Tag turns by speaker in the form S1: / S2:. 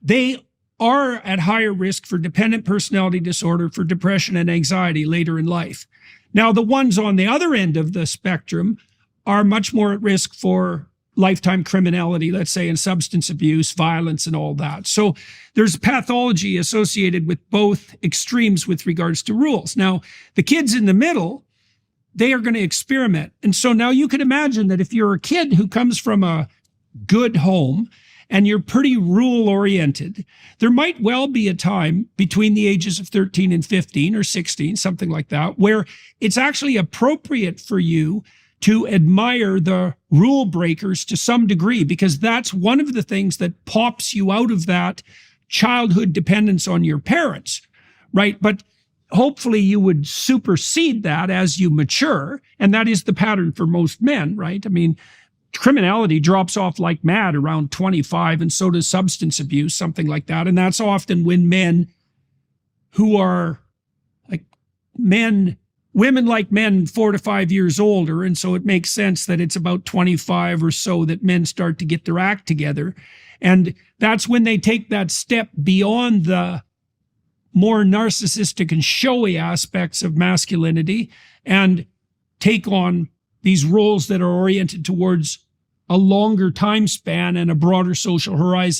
S1: they are at higher risk for dependent personality disorder, for depression and anxiety later in life. Now, the ones on the other end of the spectrum are much more at risk for lifetime criminality, let's say, and substance abuse, violence, and all that. So there's pathology associated with both extremes with regards to rules. Now, the kids in the middle, they are going to experiment. And so now you can imagine that if you're a kid who comes from a good home and you're pretty rule-oriented, there might well be a time between the ages of 13 and 15 or 16, something like that, where it's actually appropriate for you to admire the rule breakers to some degree, because that's one of the things that pops you out of that childhood dependence on your parents, right? But hopefully you would supersede that as you mature, and that is the pattern for most men, right? I mean, criminality drops off like mad around 25, and so does substance abuse, something like that. And that's often when men who are like women like men 4 to 5 years older, and so it makes sense that it's about 25 or so that men start to get their act together. And that's when they take that step beyond the more narcissistic and showy aspects of masculinity and take on these roles that are oriented towards a longer time span and a broader social horizon.